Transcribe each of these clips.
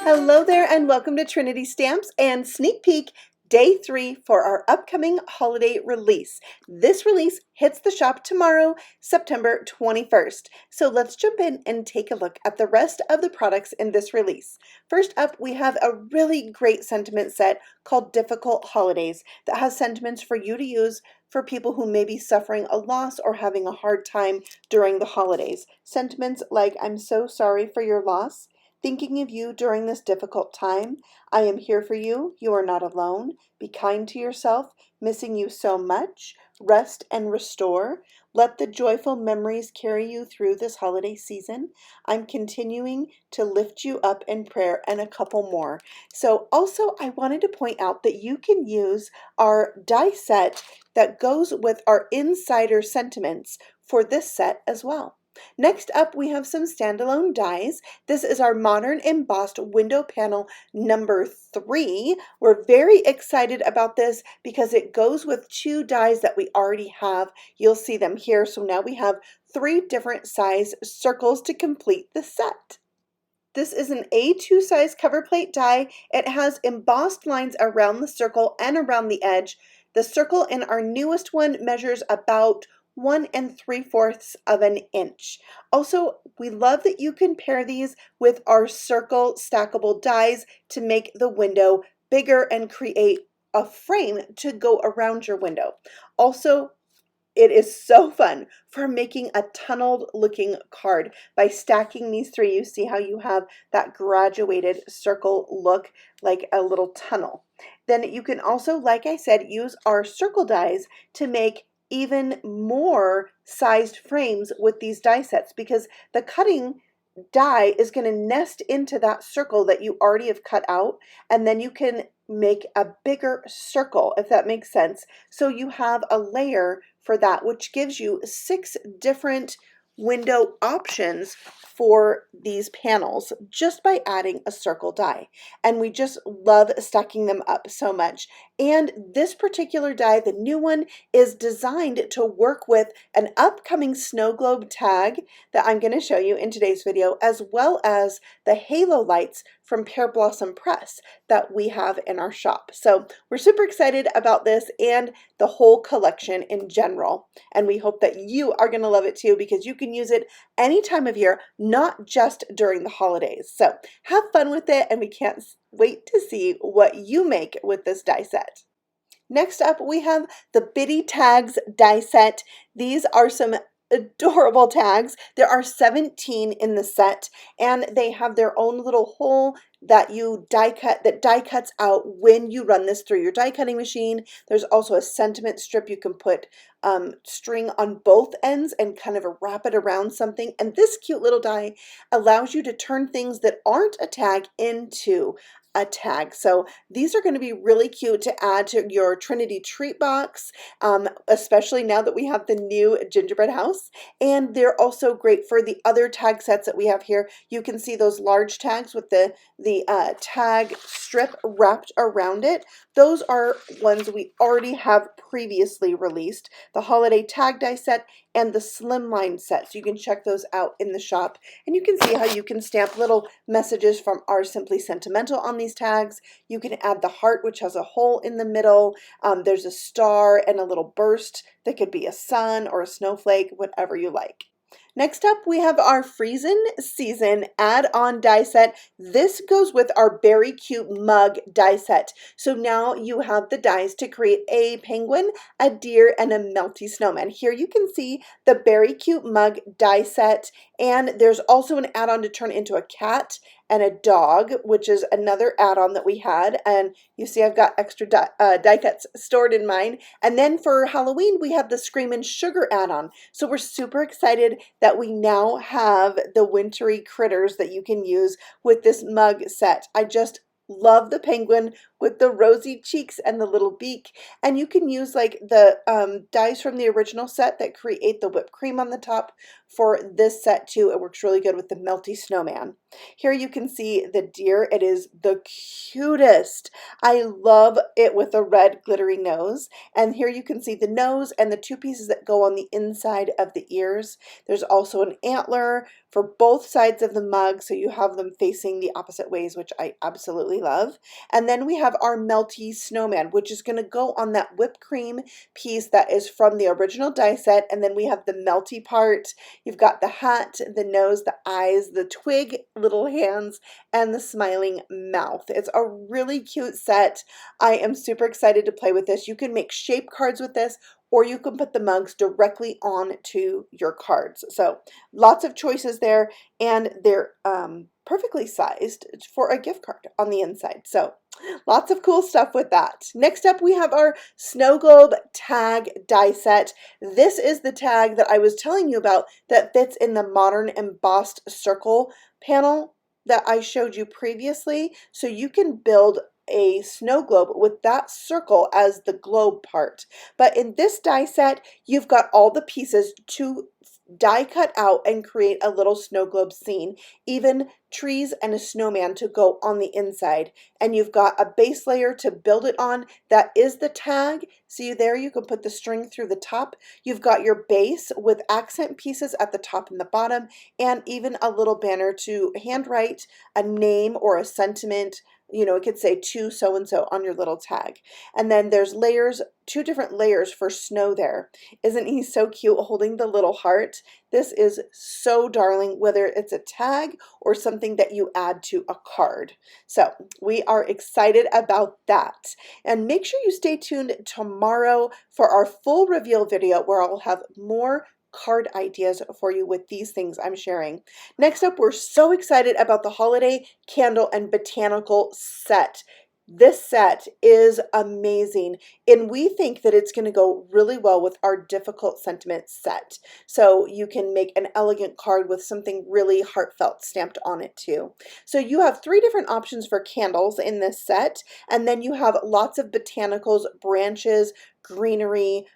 Hello there and welcome to Trinity Stamps and Sneak Peek Day 3 for our upcoming holiday release. This release hits the shop tomorrow, September 21st. So let's jump in and take a look at the rest of the products in this release. First up, we have a really great sentiment set called Difficult Holidays that has sentiments for you to use for people who may be suffering a loss or having a hard time during the holidays. Sentiments like, I'm so sorry for your loss. Thinking of you during this difficult time. I am here for you. You are not alone. Be kind to yourself. Missing you so much. Rest and restore. Let the joyful memories carry you through this holiday season. I'm continuing to lift you up in prayer, and a couple more. So also I wanted to point out that you can use our die set that goes with our insider sentiments for this set as well. Next up, we have some standalone dies. This is our modern embossed window panel number 3. We're very excited about this because it goes with 2 dies that we already have. You'll see them here. So now we have 3 different size circles to complete the set. This is an A2 size cover plate die. It has embossed lines around the circle and around the edge. The circle in our newest one measures about 1 3/4 of an inch. Also, we love that you can pair these with our circle stackable dies to make the window bigger and create a frame to go around your window. Also, it is so fun for making a tunneled looking card. By stacking these 3, you see how you have that graduated circle look like a little tunnel. Then you can also, like I said, use our circle dies to make even more sized frames with these die sets, because the cutting die is going to nest into that circle that you already have cut out, and then you can make a bigger circle, if that makes sense. So you have a layer for that, which gives you 6 different window options for these panels just by adding a circle die. And we just love stacking them up so much. And this particular die, the new one, is designed to work with an upcoming snow globe tag that I'm going to show you in today's video, as well as the halo lights from Pear Blossom Press that we have in our shop. So we're super excited about this and the whole collection in general. And we hope that you are going to love it too, because you can use it any time of year, not just during the holidays. So have fun with it, and we can't wait to see what you make with this die set. Next up, we have the Bitty Tags die set. These are some adorable tags. There are 17 in the set, and they have their own little hole that you die cut, that die cuts out when you run this through your die cutting machine. There's also a sentiment strip. You can put string on both ends and kind of wrap it around something. And this cute little die allows you to turn things that aren't a tag into a tag. So these are going to be really cute to add to your Trinity treat box, especially now that we have the new gingerbread house. And they're also great for the other tag sets that we have here. You can see those large tags with the tag strip wrapped around it. Those are ones we already have previously released. The holiday tag die set and the slimline set. So you can check those out in the shop, and you can see how you can stamp little messages from our Simply Sentimental on these tags. You can add the heart, which has a hole in the middle. There's a star and a little burst that could be a sun or a snowflake, whatever you like. Next up, we have our Friesen Season add-on die set. This goes with our Berry Cute mug die set. So now you have the dies to create a penguin, a deer, and a melty snowman. Here you can see the Berry Cute mug die set, and there's also an add-on to turn into a cat and a dog, which is another add-on that we had. And you see I've got extra die cuts stored in mine. And then for Halloween, we have the Screamin' Sugar add-on. So we're super excited that we now have the wintry critters that you can use with this mug set. I just love the penguin with the rosy cheeks and the little beak. And you can use like the dies from the original set that create the whipped cream on the top for this set too. It works really good with the melty snowman. Here you can see the deer. It is the cutest. I love it with a red glittery nose. And here you can see the nose and the two pieces that go on the inside of the ears. There's also an antler for both sides of the mug, so you have them facing the opposite ways, which I absolutely love. And then we have our melty snowman, which is going to go on that whipped cream piece that is from the original die set. And then we have the melty part. You've got the hat, the nose, the eyes, the twig, little hands, and the smiling mouth. It's a really cute set. I am super excited to play with this. You can make shape cards with this, or you can put the mugs directly onto your cards. So lots of choices there, and they're perfectly sized for a gift card on the inside. So lots of cool stuff with that. Next up, we have our Snow Globe tag die set. This is the tag that I was telling you about that fits in the modern embossed circle panel that I showed you previously. So you can build a snow globe with that circle as the globe part. But in this die set, you've got all the pieces to die cut out and create a little snow globe scene, even trees and a snowman to go on the inside. And you've got a base layer to build it on. That is the tag. See there, you can put the string through the top. You've got your base with accent pieces at the top and the bottom, and even a little banner to handwrite a name or a sentiment. You know, it could say to so-and-so on your little tag. And then there's layers, 2 different layers for snow there. Isn't he so cute holding the little heart? This is so darling, whether it's a tag or something that you add to a card. So we are excited about that. And make sure you stay tuned tomorrow for our full reveal video where I'll have more card ideas for you with these things I'm sharing. Next up, we're so excited about the holiday candle and botanical set. This set is amazing, and we think that it's going to go really well with our difficult sentiment set. So you can make an elegant card with something really heartfelt stamped on it too. So you have 3 different options for candles in this set, and then you have lots of botanicals, branches, greenery,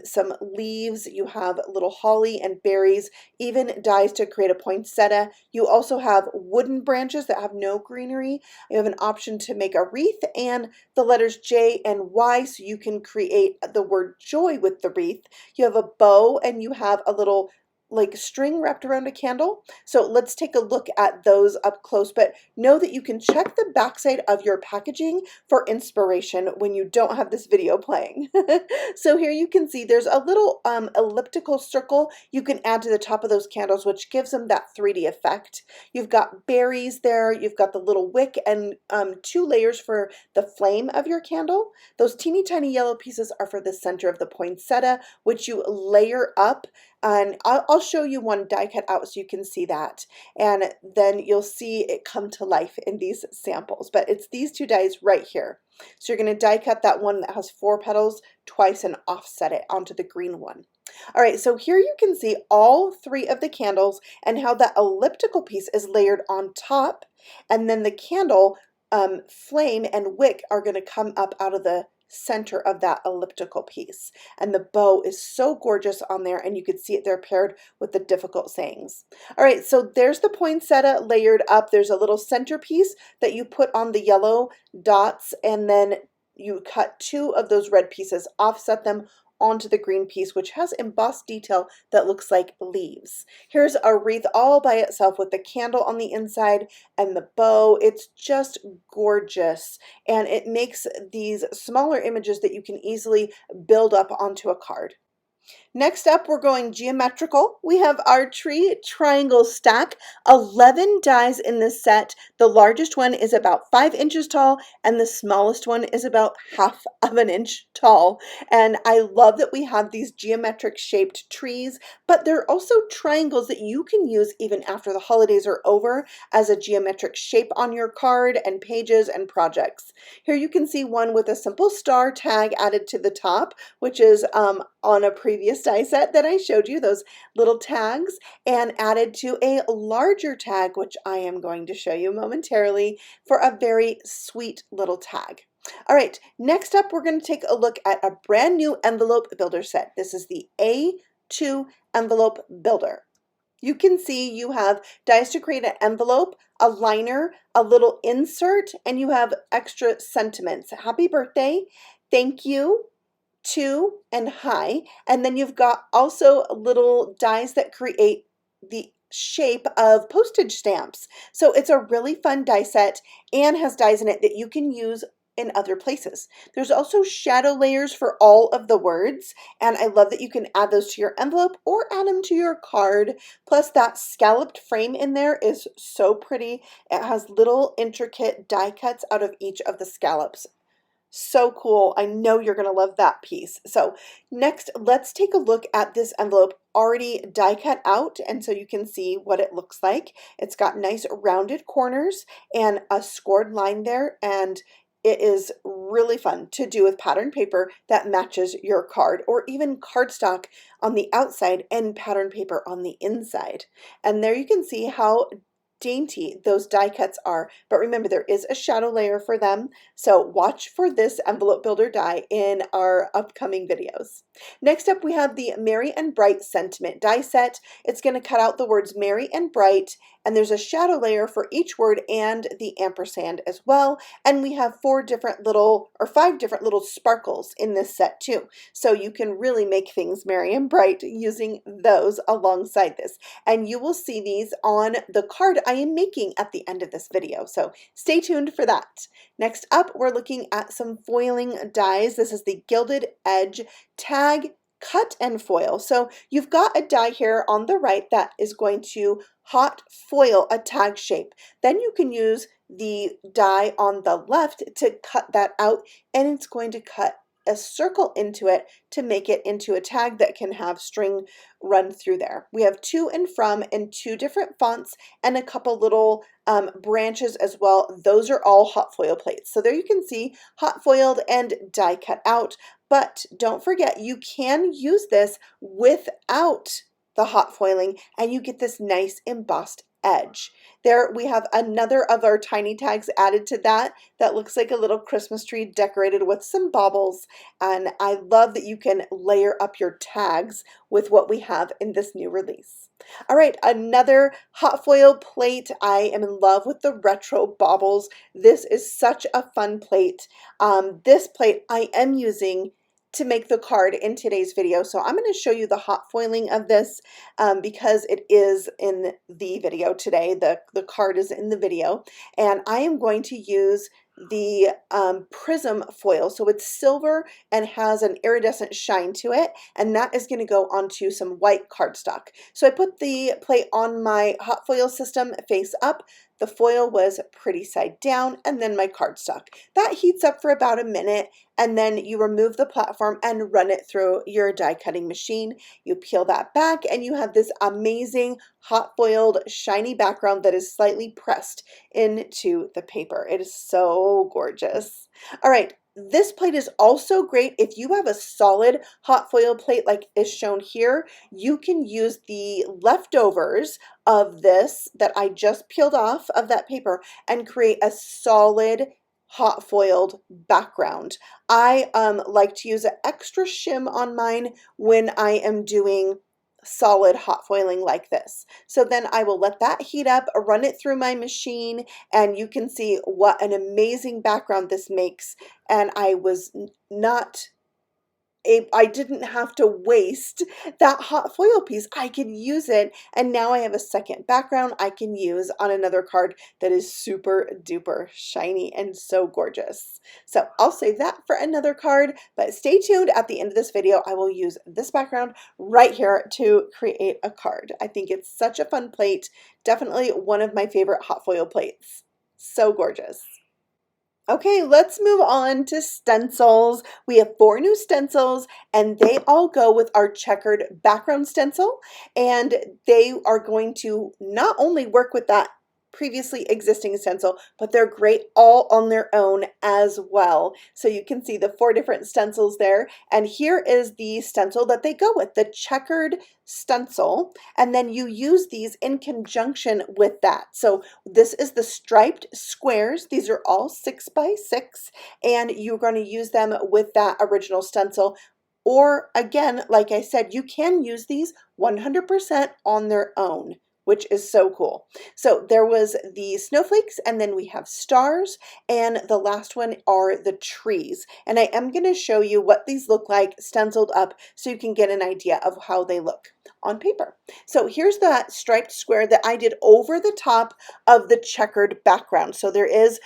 some leaves, you have little holly and berries, even dies to create a poinsettia. You also have wooden branches that have no greenery. You have an option to make a wreath and the letters J and Y, so you can create the word joy with the wreath. You have a bow, and you have a little like string wrapped around a candle. So let's take a look at those up close, but know that you can check the backside of your packaging for inspiration when you don't have this video playing. So here you can see there's a little elliptical circle you can add to the top of those candles, which gives them that 3D effect. You've got berries there, you've got the little wick, and 2 layers for the flame of your candle. Those teeny tiny yellow pieces are for the center of the poinsettia, which you layer up. And I'll show you one die cut out so you can see that, and then you'll see it come to life in these samples. But it's these 2 dies right here. So you're going to die cut that one that has 4 petals twice and offset it onto the green one. All right, so here you can see all 3 of the candles and how that elliptical piece is layered on top, and then the candle flame and wick are going to come up out of the center of that elliptical piece. And the bow is so gorgeous on there, and you can see it there paired with the difficult sayings. All right, so there's the poinsettia layered up. There's a little centerpiece that you put on the yellow dots, and then you cut 2 of those red pieces, offset them onto the green piece, which has embossed detail that looks like leaves. Here's a wreath all by itself with the candle on the inside and the bow. It's just gorgeous, and it makes these smaller images that you can easily build up onto a card. Next up, we're going geometrical. We have our tree triangle stack, 11 dies in this set. The largest one is about 5 inches tall, and the smallest one is about half of an inch tall. And I love that we have these geometric shaped trees, but they're also triangles that you can use even after the holidays are over as a geometric shape on your card and pages and projects. Here you can see one with a simple star tag added to the top, which is on a previous die set that I showed you, those little tags, and added to a larger tag, which I am going to show you momentarily, for a very sweet little tag. All right, next up, we're going to take a look at a brand new envelope builder set. This is the A2 envelope builder. You can see you have dies to create an envelope, a liner, a little insert, and you have extra sentiments. Happy birthday, thank you, to, and hi. And then you've got also little dies that create the shape of postage stamps. So it's a really fun die set and has dies in it that you can use in other places. There's also shadow layers for all of the words, and I love that you can add those to your envelope or add them to your card. Plus that scalloped frame in there is so pretty. It has little intricate die cuts out of each of the scallops. So cool. I know you're going to love that piece. So next, let's take a look at this envelope already die cut out, and so you can see what it looks like. It's got nice rounded corners and a scored line there, and it is really fun to do with pattern paper that matches your card, or even cardstock on the outside and pattern paper on the inside. And there you can see how dainty those die cuts are, but remember there is a shadow layer for them, so watch for this envelope builder die in our upcoming videos. Next up, we have the Merry and Bright sentiment die set. It's going to cut out the words merry and bright, and there's a shadow layer for each word and the ampersand as well, and we have 5 different little sparkles in this set too, so you can really make things merry and bright using those alongside this, and you will see these on the card I am making at the end of this video, so stay tuned for that. Next up, we're looking at some foiling dies. This is the Gilded Edge Tag Cut and Foil. So you've got a die here on the right that is going to hot foil a tag shape. Then you can use the die on the left to cut that out, and it's going to cut a circle into it to make it into a tag that can have string run through there. We have to and from in 2 different fonts and a couple little branches as well. Those are all hot foil plates. So there you can see hot foiled and die cut out, but don't forget you can use this without the hot foiling and you get this nice embossed edge. There we have another of our tiny tags added to that looks like a little Christmas tree decorated with some bobbles, and I love that you can layer up your tags with what we have in this new release. All right, another hot foil plate. I am in love with the retro bobbles. This is such a fun plate. This plate I am using to make the card in today's video. So I'm going to show you the hot foiling of this because it is in the video today. The card is in the video, and I am going to use the prism foil. So it's silver and has an iridescent shine to it, and that is going to go onto some white cardstock. So I put the plate on my hot foil system face up. The foil was pretty side down, and then my cardstock. That heats up for about a minute, and then you remove the platform and run it through your die cutting machine. You peel that back, and you have this amazing hot foiled shiny background that is slightly pressed into the paper. It is so gorgeous. All right. This plate is also great if you have a solid hot foil plate like is shown here. You can use the leftovers of this that I just peeled off of that paper and create a solid hot foiled background. I like to use an extra shim on mine when I am doing solid hot foiling like this. So then I will let that heat up, run it through my machine, and you can see what an amazing background this makes. And I didn't have to waste that hot foil piece. I could use it, and now I have a second background I can use on another card that is super duper shiny and so gorgeous. So I'll save that for another card, but stay tuned. At the end of this video, I will use this background right here to create a card. I think it's such a fun plate. Definitely one of my favorite hot foil plates. So gorgeous. Okay, let's move on to stencils. We have 4 new stencils, and they all go with our checkered background stencil, and they are going to not only work with that previously existing stencil, but they're great all on their own as well. So you can see the 4 different stencils there, and here is the stencil that they go with, the checkered stencil, and then you use these in conjunction with that. So this is the striped squares. These are all 6 by 6, and you're going to use them with that original stencil. Or again, like I said, you can use these 100% on their own, which is so cool. So there was the snowflakes, and then we have stars, and the last one are the trees. And I am going to show you what these look like stenciled up so you can get an idea of how they look on paper. So here's that striped square that I did over the top of the checkered background. So there is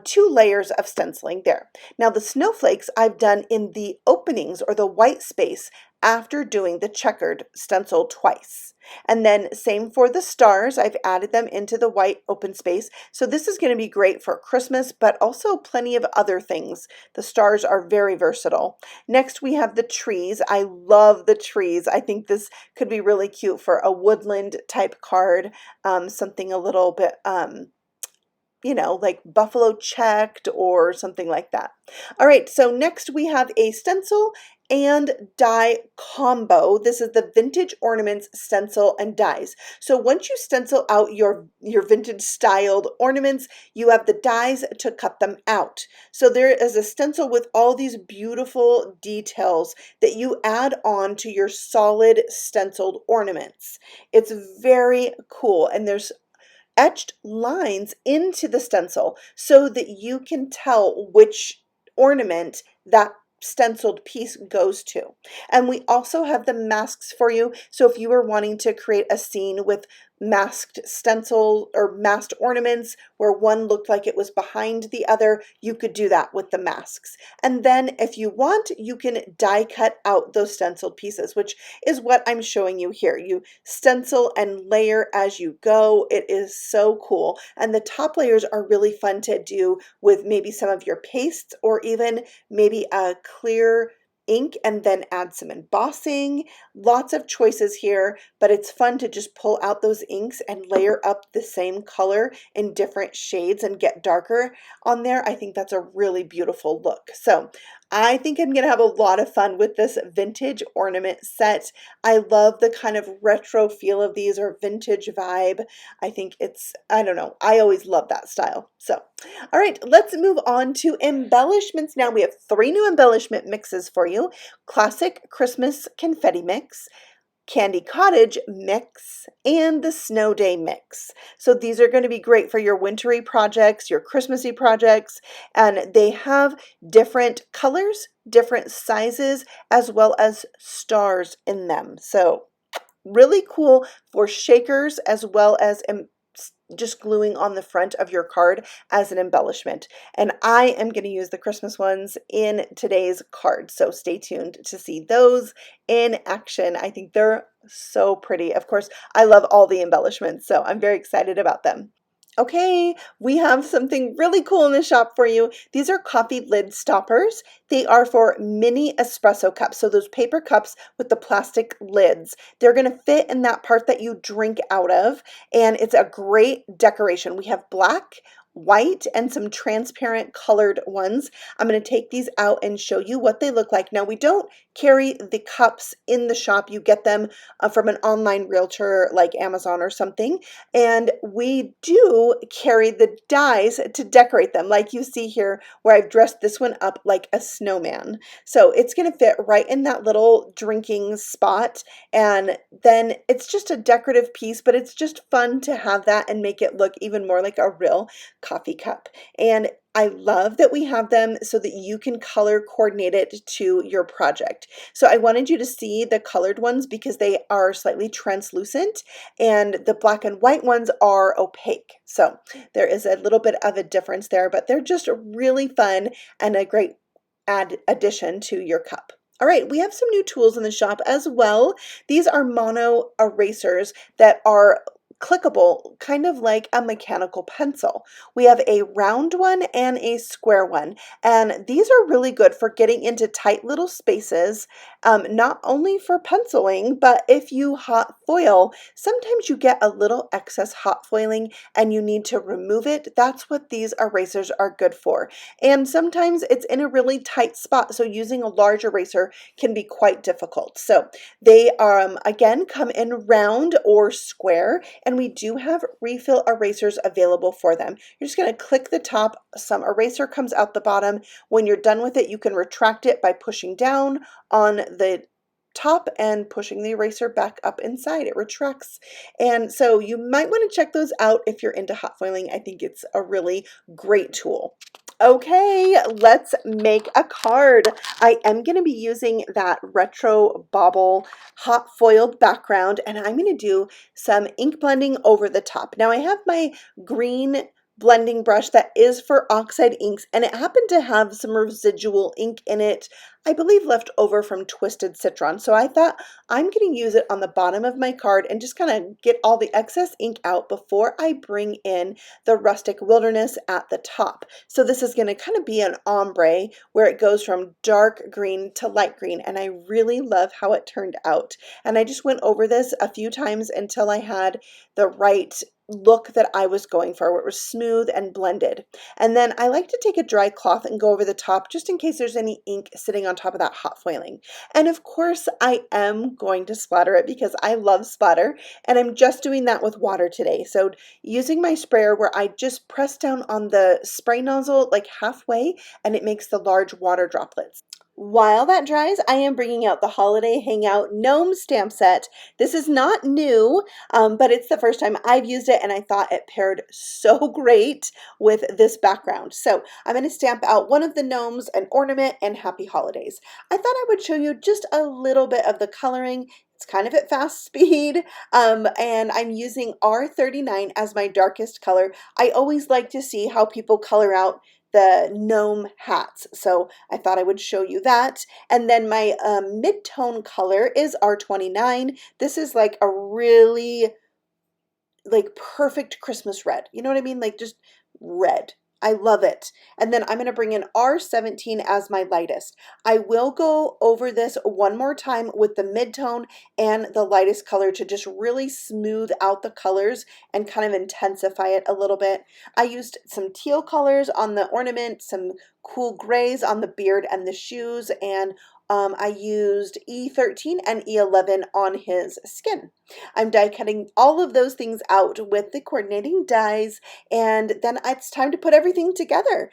2 layers of stenciling there. Now the snowflakes I've done in the openings or the white space after doing the checkered stencil twice. And then same for the stars, I've added them into the white open space. So this is going to be great for Christmas, but also plenty of other things. The stars are very versatile. Next we have the trees. I love the trees. I think this could be really cute for a woodland type card, something a little bit you know, like buffalo checked or something like that. All right, so next we have a stencil and die combo. This is the Vintage Ornaments stencil and dies. So once you stencil out your vintage styled ornaments, you have the dies to cut them out. So there is a stencil with all these beautiful details that you add on to your solid stenciled ornaments. It's very cool, and there's etched lines into the stencil so that you can tell which ornament that stenciled piece goes to. And we also have the masks for you. So if you were wanting to create a scene with masked stencil or masked ornaments where one looked like it was behind the other, you could do that with the masks. And then if you want, you can die cut out those stenciled pieces, which is what I'm showing you here. You stencil and layer as you go. It is so cool. And the top layers are really fun to do with maybe some of your pastes or even maybe a clear ink and then add some embossing. Lots of choices here, but it's fun to just pull out those inks and layer up the same color in different shades and get darker on there. I think that's a really beautiful look. So I think I'm gonna have a lot of fun with this vintage ornament set. I love the kind of retro feel of these, or vintage vibe. I think it's, I don't know, I always love that style. So, all right, let's move on to embellishments now. We have 3 new embellishment mixes for you. Classic Christmas Confetti Mix, Candy Cottage Mix, and the Snow Day Mix. So these are going to be great for your wintry projects, your Christmassy projects, and they have different colors, different sizes, as well as stars in them. So really cool for shakers as well as just gluing on the front of your card as an embellishment. And I am going to use the Christmas ones in today's card, so stay tuned to see those in action. I think they're so pretty. Of course, I love all the embellishments, so I'm very excited about them. Okay, we have something really cool in the shop for you. These are coffee lid stoppers. They are for mini espresso cups, so those paper cups with the plastic lids. They're going to fit in that part that you drink out of, and it's a great decoration. We have black, white, and some transparent colored ones. I'm going to take these out and show you what they look like. Now, we don't carry the cups in the shop. You get them from an online realtor like Amazon or something. And we do carry the dies to decorate them, like you see here, where I've dressed this one up like a snowman. So it's going to fit right in that little drinking spot. And then it's just a decorative piece, but it's just fun to have that and make it look even more like a real coffee cup. And I love that we have them so that you can color coordinate it to your project. So I wanted you to see the colored ones because they are slightly translucent, and the black and white ones are opaque. So there is a little bit of a difference there, but they're just really fun and a great addition to your cup. All right, we have some new tools in the shop as well. These are mono erasers that are clickable, kind of like a mechanical pencil. We have a round one and a square one, and these are really good for getting into tight little spaces, not only for penciling, but if you hot foil, sometimes you get a little excess hot foiling and you need to remove it. That's what these erasers are good for. And sometimes it's in a really tight spot, so using a large eraser can be quite difficult. So they again come in round or square, and we do have refill erasers available for them. You're just going to click the top, some eraser comes out the bottom. When you're done with it, you can retract it by pushing down on the top and pushing the eraser back up inside. It retracts. And so you might want to check those out if you're into hot foiling. I think it's a really great tool. Okay, let's make a card. I am going to be using that retro bobble hot foiled background, and I'm going to do some ink blending over the top. Now I have my green blending brush that is for oxide inks, and it happened to have some residual ink in it, I believe left over from Twisted Citron. So I thought I'm going to use it on the bottom of my card and just kind of get all the excess ink out before I bring in the Rustic Wilderness at the top. So this is going to kind of be an ombre where it goes from dark green to light green, and I really love how it turned out. And I just went over this a few times until I had the right look that I was going for, where it was smooth and blended. And then I like to take a dry cloth and go over the top just in case there's any ink sitting on top of that hot foiling. And of course I am going to splatter it because I love splatter, and I'm just doing that with water today. So using my sprayer where I just press down on the spray nozzle like halfway, and it makes the large water droplets. While that dries, I am bringing out the Holiday Hangout Gnome stamp set. This is not new, but it's the first time I've used it, and I thought it paired so great with this background. So I'm going to stamp out one of the gnomes, an ornament, and Happy Holidays. I thought I would show you just a little bit of the coloring. It's kind of at fast speed, and I'm using R39 as my darkest color. I always like to see how people color out the gnome hats, so I thought I would show you that. And then my mid-tone color is R29. This is like a really like perfect Christmas red. You know what I mean? Like just red. I love it. And then I'm going to bring in R17 as my lightest. I will go over this one more time with the mid-tone and the lightest color to just really smooth out the colors and kind of intensify it a little bit. I used some teal colors on the ornament, some cool grays on the beard and the shoes, and I used E13 and E11 on his skin. I'm die cutting all of those things out with the coordinating dies, and then it's time to put everything together.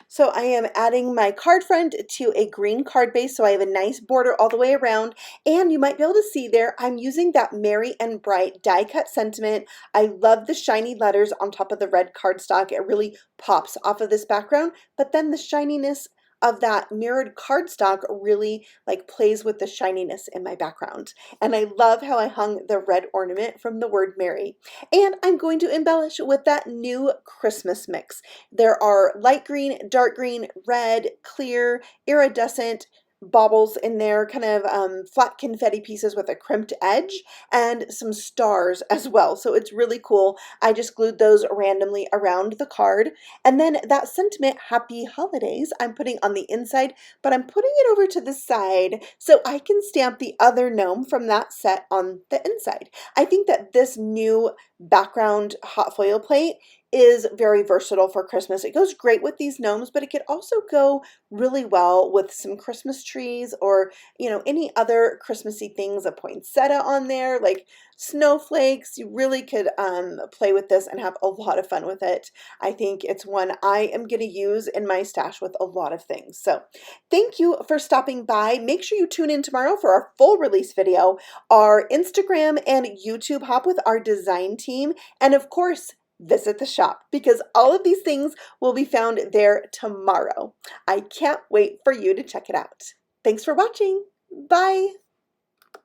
So I am adding my card front to a green card base, so I have a nice border all the way around, and you might be able to see there I'm using that Merry and Bright die cut sentiment. I love the shiny letters on top of the red cardstock. It really pops off of this background, but then the shininess of that mirrored cardstock really like plays with the shininess in my background. And I love how I hung the red ornament from the word Merry. And I'm going to embellish with that new Christmas mix. There are light green, dark green, red, clear, iridescent bobbles in there, kind of flat confetti pieces with a crimped edge, and some stars as well. So it's really cool. I just glued those randomly around the card. And then that sentiment, Happy Holidays, I'm putting on the inside, but I'm putting it over to the side so I can stamp the other gnome from that set on the inside. I think that this new background hot foil plate is very versatile for Christmas. It goes great with these gnomes, but it could also go really well with some Christmas trees or, you know, any other Christmassy things, a poinsettia on there, like snowflakes. You really could play with this and have a lot of fun with it. I think it's one I am going to use in my stash with a lot of things. So thank you for stopping by. Make sure you tune in tomorrow for our full release video, our Instagram and YouTube hop with our design team, and of course, visit the shop because all of these things will be found there tomorrow. I can't wait for you to check it out. Thanks for watching. Bye.